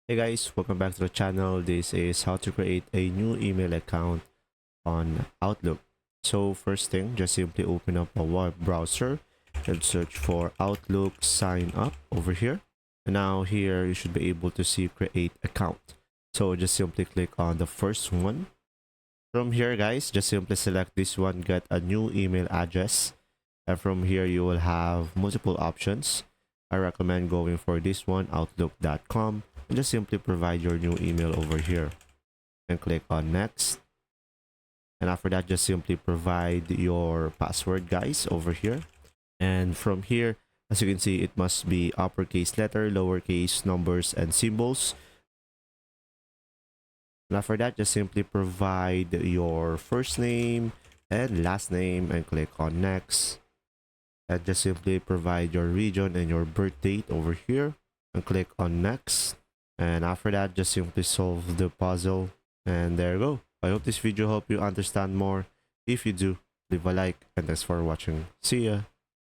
Hey guys, welcome back to the channel. This is how to create a new email account on Outlook. So first thing, just simply open up a web browser and search for Outlook sign up over here. And now here you should be able to see create account. So just simply click on the first one. From here guys, just simply select this one, get a new email address. And from here you will have multiple options. I recommend going for this one, outlook.com, and just simply provide your new email over here and click on next. And after that, just simply provide your password guys over here. And from here, as you can see, it must be uppercase letter, lowercase, numbers, and symbols. And after that, just simply provide your first name and last name and click on next. And just simply provide your region and your birth date over here and click on next. And after that, just simply solve the puzzle. And there you go. I hope this video helped you understand more. If you do, leave a like and thanks for watching. See ya.